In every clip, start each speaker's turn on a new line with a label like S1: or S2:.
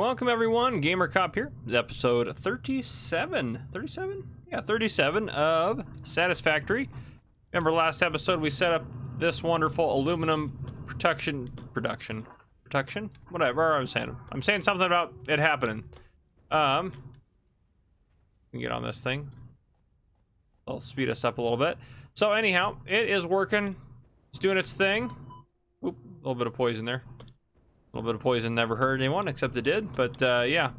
S1: Welcome everyone, Gamer Cop here, episode 37, 37? Yeah, 37 of Satisfactory. Remember last episode we set up this wonderful aluminum production? Whatever I'm saying something about it happening. Let me get on this thing. It'll speed us up a little bit. So anyhow, it is working. It's doing its thing. Oop, a little bit of poison there. A little bit of poison never hurt anyone, except it did. But yeah,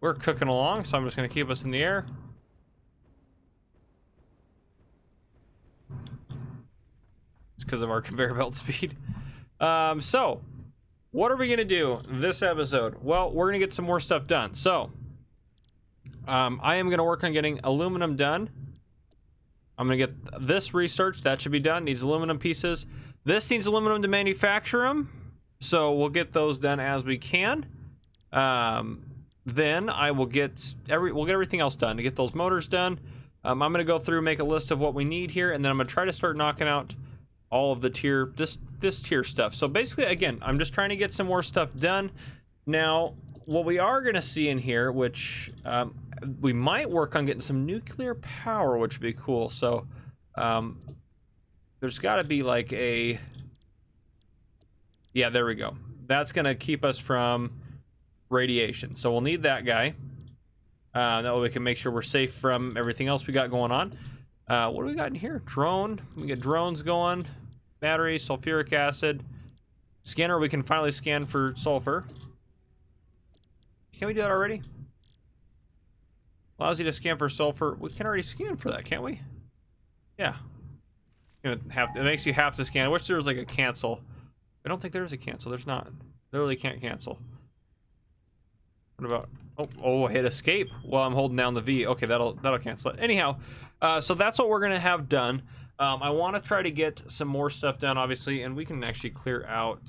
S1: we're cooking along, so I'm just going to keep us in the air. It's because of our conveyor belt speed. So, what are we going to do this episode? Well, we're going to get some more stuff done. So, I am going to work on getting aluminum done. I'm going to get this researched. That should be done. Needs aluminum pieces. This needs aluminum to manufacture them. So we'll get those done as we can. Then I will get we'll get everything else done to get those motors done. I'm going to go through, make a list of what we need here, and then I'm going to try to start knocking out all of the tier this tier stuff. So basically, again, I'm just trying to get some more stuff done. Now, what we are going to see in here, which we might work on getting some nuclear power, which would be cool. So there's got to be like a... Yeah, there we go. That's going to keep us from radiation. So we'll need that guy. That way we can make sure we're safe from everything else we got going on. What do we got in here? Drone. We get drones going. Battery, sulfuric acid. Scanner, we can finally scan for sulfur. Can we do that already? Allows you to scan for sulfur. We can already scan for that, can't we? Yeah. It makes you have to scan. I wish there was like a cancel. I don't think there's a cancel. There's not. Literally can't cancel. What about... Oh, hit escape while I'm holding down the V. Okay, that'll cancel it. Anyhow, so that's what we're gonna have done. I want to try to get some more stuff done, obviously, and we can actually clear out...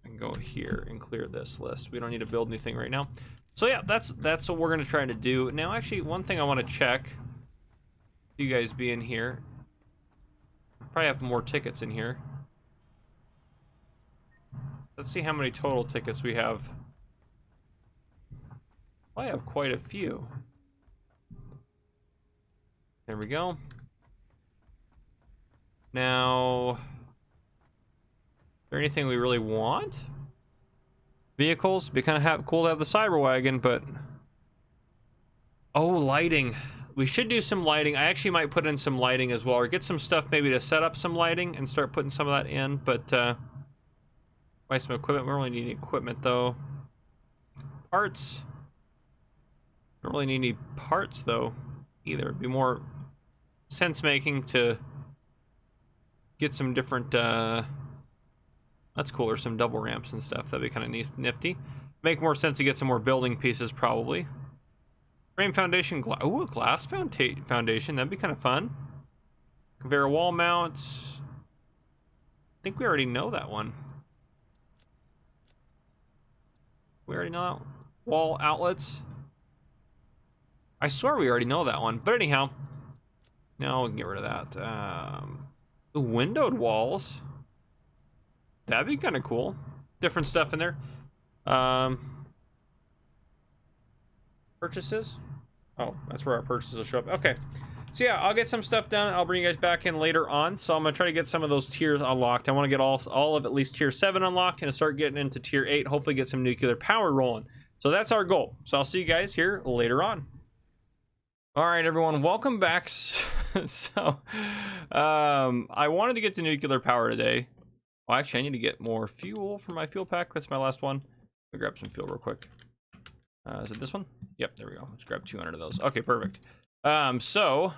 S1: I can go here and clear this list. We don't need to build anything right now. So yeah, that's what we're gonna try to do. Now, actually, one thing I want to check. You guys be in here. Probably have more tickets in here. Let's see how many total tickets we have. I have quite a few. There we go. Now, is there anything we really want? Vehicles? It'd be kind of cool to have the cyber wagon, but... Oh, lighting. We should do some lighting. I actually might put in some lighting as well, or get some stuff maybe to set up some lighting and start putting some of that in. But buy some equipment. We don't really need any equipment though. Parts. Don't really need any parts though either. It'd be more sense making to get some different. That's cool. There's some double ramps and stuff. That'd be kind of nifty. Make more sense to get some more building pieces probably. Frame foundation, ooh, a glass foundation, that'd be kind of fun. Conveyor wall mounts. I think we already know that one. We already know that. Wall outlets. I swear we already know that one, but anyhow. Now we can get rid of that. The windowed walls. That'd be kind of cool. Different stuff in there. Purchases. Oh, that's where our purchases will show up. Okay, so yeah, I'll get some stuff done. I'll bring you guys back in later on. So I'm gonna try to get some of those tiers unlocked. I want to get all of at least tier 7 unlocked and start getting into tier 8. Hopefully get some nuclear power rolling. So that's our goal. So I'll see you guys here later on. All right, everyone, welcome back. So I wanted to get to nuclear power today. Well, actually, I need to get more fuel for my fuel pack. That's my last one. I'll grab some fuel real quick. Is it this one? Yep, there we go. Let's grab 200 of those. Okay, perfect. So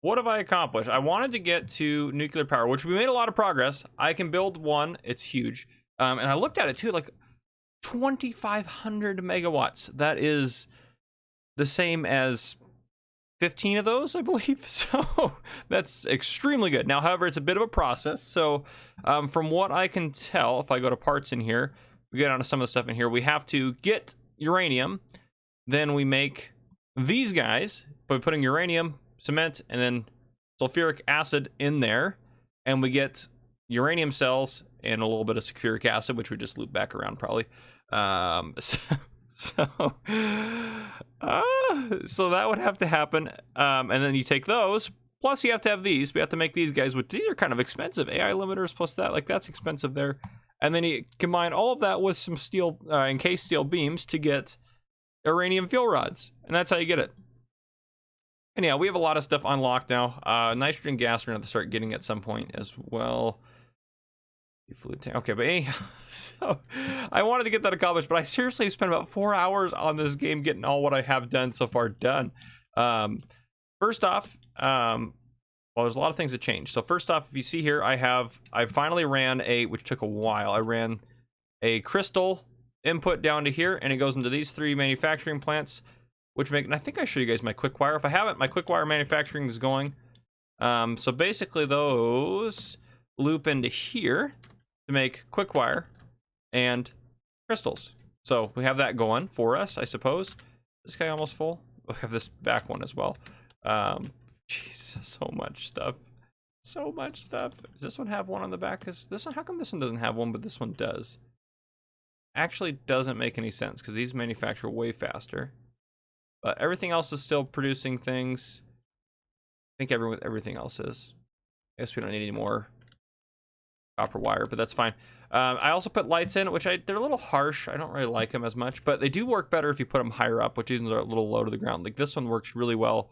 S1: what have I accomplished? I wanted to get to nuclear power, which we made a lot of progress. I can build one. It's huge. And I looked at it too, like 2,500 megawatts. That is the same as 15 of those, I believe. So that's extremely good. Now, however, it's a bit of a process. So from what I can tell, if I go to parts in here, we get onto some of the stuff in here. We have to get uranium, then we make these guys by putting uranium, cement, and then sulfuric acid in there, and we get uranium cells and a little bit of sulfuric acid, which we just loop back around probably. So, so that would have to happen. And then you take those, plus you have to have these. We have to make these guys, which these are kind of expensive. AI limiters plus that, like that's expensive there. And then you combine all of that with some steel, encased steel beams to get uranium fuel rods. And that's how you get it. And yeah, we have a lot of stuff unlocked now. Nitrogen gas we're going to have to start getting at some point as well. Fluid tank. Okay, but anyhow, so I wanted to get that accomplished, but I seriously spent about 4 hours on this game getting all what I have done so far done. First off, well, there's a lot of things that changed. So first off, if you see here, I finally ran which took a while. I ran a crystal input down to here, and it goes into these 3 manufacturing plants, which and I think I show you guys my quick wire. If I haven't, my quick wire manufacturing is going. So basically those loop into here to make quick wire and crystals. So we have that going for us, I suppose. This guy almost full. We have this back one as well. Jeez, so much stuff. So much stuff. Does this one have one on the back? Is this one? How come this one doesn't have one, but this one does? Actually doesn't make any sense because these manufacture way faster. But everything else is still producing things. I think everything else is. I guess we don't need any more copper wire, but that's fine. I also put lights in, which they're a little harsh. I don't really like them as much, but they do work better if you put them higher up, which is a little low to the ground. Like this one works really well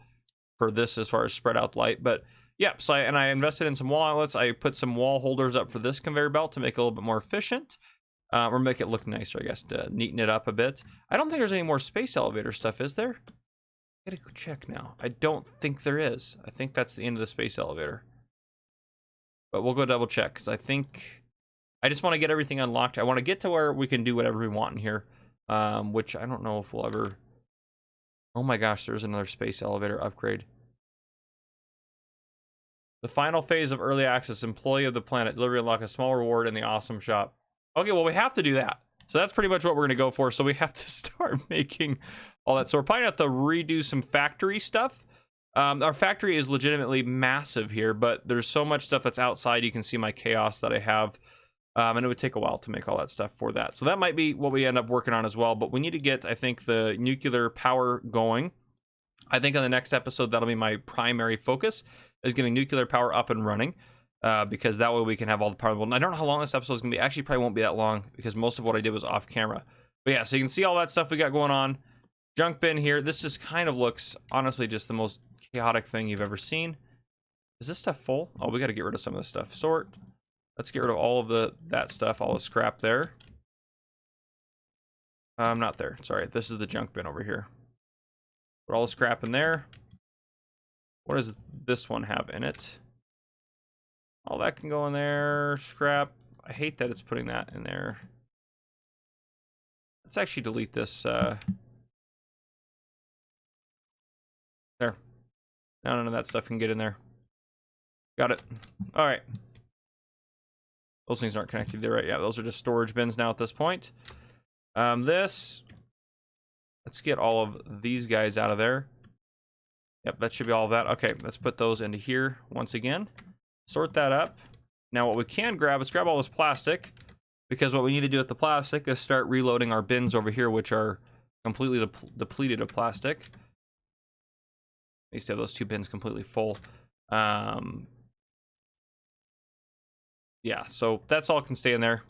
S1: for this as far as spread out light. But yeah, so I invested in some wall outlets. I put some wall holders up for this conveyor belt to make it a little bit more efficient, or make it look nicer, I guess, to neaten it up a bit. I don't think there's any more space elevator stuff, is there? I gotta go check now. I don't think there is. I think that's the end of the space elevator. But we'll go double check because I think I just want to get everything unlocked. I want to get to where we can do whatever we want in here, which I don't know if we'll ever. Oh my gosh, there's another space elevator upgrade. The final phase of early access, employee of the planet, delivery unlock a small reward in the awesome shop. Okay, well we have to do that. So that's pretty much what we're gonna go for. So we have to start making all that. So we're probably gonna have to redo some factory stuff. Our factory is legitimately massive here, but there's so much stuff that's outside. You can see my chaos that I have, and it would take a while to make all that stuff for that. So that might be what we end up working on as well, but we need to get, I think, the nuclear power going. I think on the next episode, that'll be my primary focus, is getting nuclear power up and running, because that way we can have all the power. Well, I don't know how long this episode is going to be. Actually, probably won't be that long because most of what I did was off camera. But yeah, so you can see all that stuff we got going on. Junk bin here. This just kind of looks, honestly, just the most chaotic thing you've ever seen. Is this stuff full? Oh, we got to get rid of some of this stuff. Sort. Let's get rid of all of that stuff, all the scrap there. Not there. Sorry, this is the junk bin over here. Put all the scrap in there. What does this one have in it? All that can go in there. Scrap. I hate that it's putting that in there. Let's actually delete this. There. No, none of that stuff can get in there. Got it. All right. Those things aren't connected there, right? Yeah, those are just storage bins now at this point. Let's get all of these guys out of there. Yep, that should be all of that. Okay, let's put those into here once again. Sort that up. Now what we can grab, let's grab all this plastic, because what we need to do with the plastic is start reloading our bins over here, which are completely depleted of plastic. I used to have those 2 bins completely full. Yeah, so that's all can stay in there.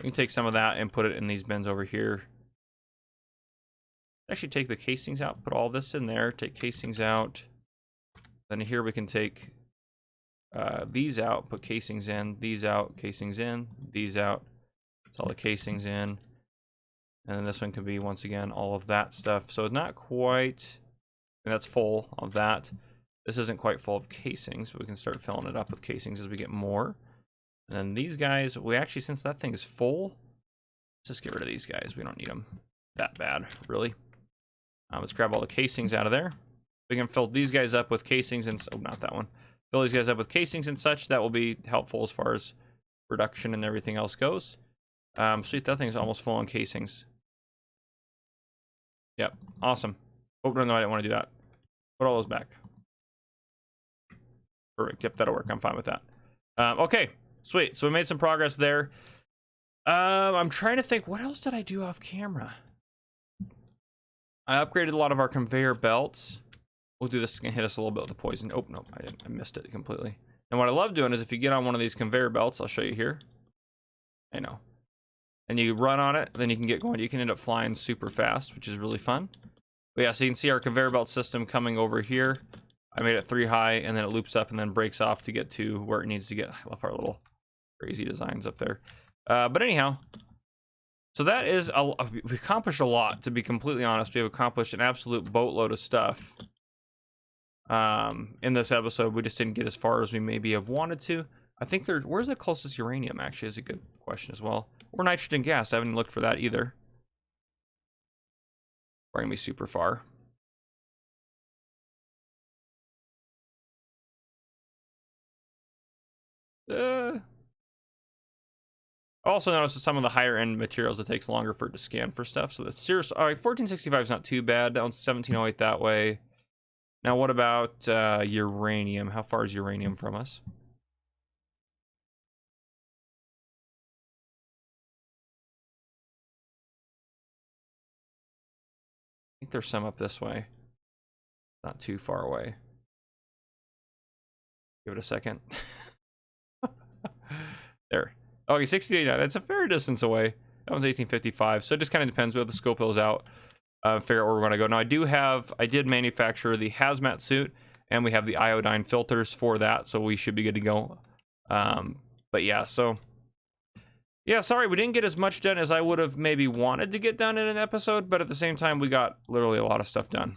S1: We can take some of that and put it in these bins over here. Actually take the casings out, put all this in there, take casings out. Then here we can take these out, put casings in, these out, casings in, these out. It's all the casings in. And then this one can be, once again, all of that stuff. So it's not quite, and that's full of that. This isn't quite full of casings, but we can start filling it up with casings as we get more. And then these guys, we actually, since that thing is full, let's just get rid of these guys. We don't need them that bad, really. Let's grab all the casings out of there. We can fill these guys up with casings and, oh, not that one. Fill these guys up with casings and such. That will be helpful as far as production and everything else goes. Sweet, that thing's almost full on casings. Yep, awesome. Oh, no, I didn't want to do that. Put all those back. Perfect, yep, that'll work. I'm fine with that. Okay, sweet. So we made some progress there. I'm trying to think, what else did I do off camera? I upgraded a lot of our conveyor belts. We'll do this. It's gonna hit us a little bit with the poison. Oh no, I didn't. I missed it completely. And what I love doing is if you get on one of these conveyor belts, I'll show you here. I know. And you run on it, then you can get going. You can end up flying super fast, which is really fun. But yeah, so you can see our conveyor belt system coming over here. I made it 3 high, and then it loops up and then breaks off to get to where it needs to get. I love our little crazy designs up there. But anyhow, so that is, we accomplished a lot, to be completely honest. We have accomplished an absolute boatload of stuff in this episode. We just didn't get as far as we maybe have wanted to. I think where's the closest uranium, actually, is a good question as well. Or nitrogen gas. I haven't looked for that either. We're gonna be super far. I also noticed that some of the higher end materials, it takes longer for it to scan for stuff. So that's serious. All right, 1465 is not too bad. That one's 1708 that way. Now, what about uranium? How far is uranium from us? I think there's some up this way. Not too far away. Give it a second. There. Okay, 68. That's a fair distance away. That one's 1855. So it just kind of depends where the scope is out. Figure out where we're going to go. Now, I did manufacture the hazmat suit, and we have the iodine filters for that, so we should be good to go. But yeah, so yeah, sorry, we didn't get as much done as I would have maybe wanted to get done in an episode, but at the same time, we got literally a lot of stuff done.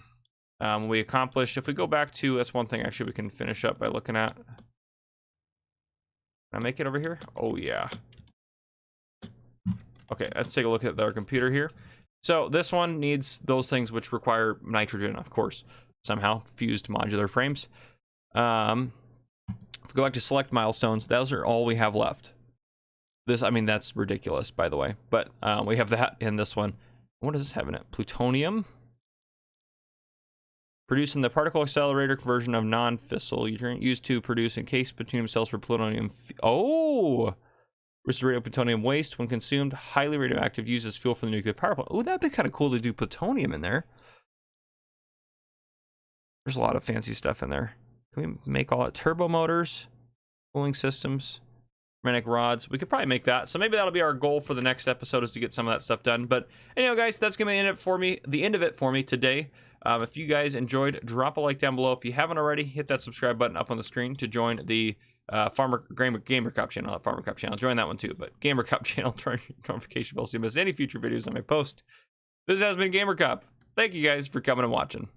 S1: We accomplished, if we go back to, that's one thing actually we can finish up by looking at. Can I make it over here? Oh, yeah. Okay, let's take a look at our computer here. So this one needs those things which require nitrogen, of course, somehow, fused modular frames. If we go back to select milestones, those are all we have left. This, I mean, that's ridiculous, by the way. But we have that in this one. What does this have in it? Plutonium. Producing the particle accelerator version of non-fissile uranium used to produce encased plutonium cells for plutonium. Oh! Versus radioplutonium waste when consumed, highly radioactive, used as fuel for the nuclear power plant. Oh, that'd be kind of cool to do plutonium in there. There's a lot of fancy stuff in there. Can we make all it? Turbo motors, cooling systems, magnetic rods. We could probably make that. So maybe that'll be our goal for the next episode, is to get some of that stuff done. But anyway, guys, that's gonna be the end of it for me today. If you guys enjoyed, drop a like down below. If you haven't already, hit that subscribe button up on the screen to join the Gamer Cup channel, not Farmer Cup channel. Join that one too, but Gamer Cup channel, turn your notification bell so you miss any future videos I may post. This has been Gamer Cup. Thank you guys for coming and watching.